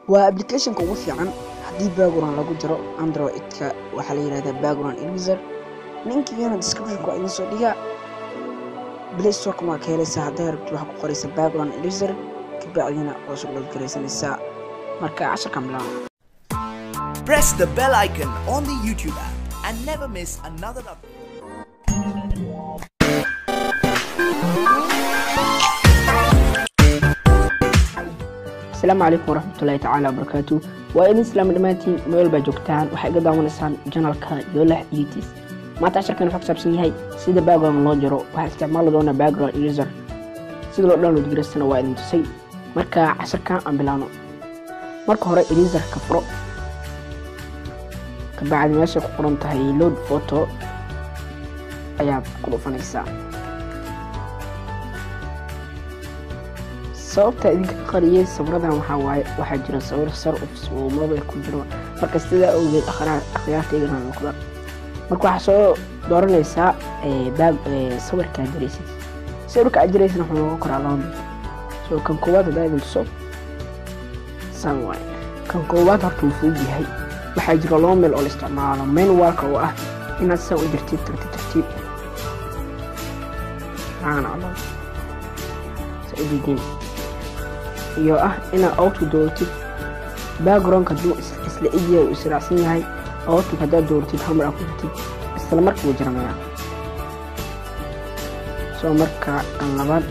وابلكيشن كو فيعن hadii background lagu jiro Android-ka waxa la yiraahdaa background eraser linkigana description ku idin soo dhiga Play Store kuma ka helaysaa haddii rabto waxa ku qoraysa background eraser kabacdina oo soo load gareysanaysaa marka casharkan bilaabo. Press the bell icon on the YouTube app and never miss another update. السلام عليكم ورحمة الله تعالى وبركاته. وإذن سلام دمانتين ميول باجوكتان waxay ga daawanaysan channelka Yolah Editis. Maanta casharkan waxa ku saabsan yahay sida background loo jaro. Waxa isticmaali doona background eraser. Sida loo download gareysana waa idin tusay. Marka casharkan aan bilaawno. Marka hore eraser ka furo. Ka bacdi meesha ku qoran tahay load photo ayaa ku dhufanaysaa. sababta idinka qariyay sawiradan waxa jira sawir sar oo mobile ku jiro marka sida ogeed akhriyaarteedana noqda marka waxa soo dooranaysaa sawirka jiraysid sawirka jiraysid wuxuu noqon karaa laba soo kan koowaad hadii soo samway kan koowaad horta uu yahay waxa jira loo meel oo isticmaalo manualka oo ah inaad soo jirtid tartiib Allah saidin iyo ah ina auto doortid background-ka duu isla ijiyo u israacsan yahay auto hada doortid hamar ku xigtid isla markii jarmaya soo marka kan labaad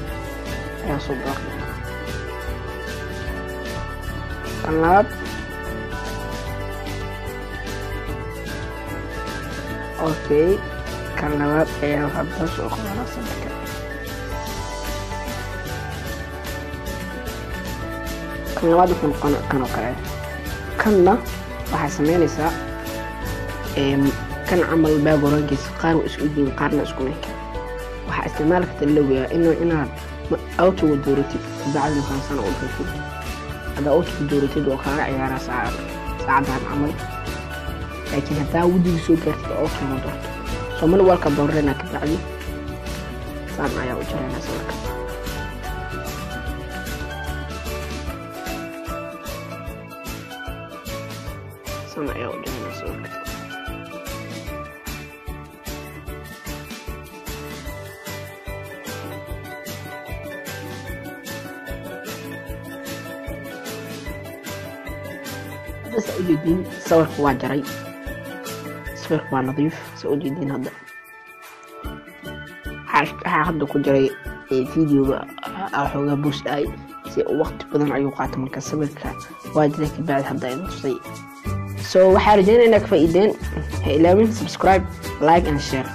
ayaa soo doortay kan labaad okay kan labaad ayaa hadda soo qoraysan kan labaad wuxuu kan oo kale kanna waxa sameynaysaa kan amal background-kiisa qaar isku diin qaarna isku mid waxa isticmaal kartaa lawaya inaad auto dooratid bacdi kan sana oo dhigtid hada auto dooratid oo kaaga ciyaara saacadan amal laakiin hadaa wadiga soo gaartid auto ma doorto soo mal walka doorana ka bacdi saan ayaa u jirana sawirka sama ayaa u jirana sawirka بس أجدين صور واجري صور نظيف سأجدين هذا هذا كجري فيديو أو بوست أي سي وقت بدن عيوقات من كسبك واجري بعد هذا ينصي waxaa rajaynaynaa ka faa'iideen ha ilaawin subscribe like and share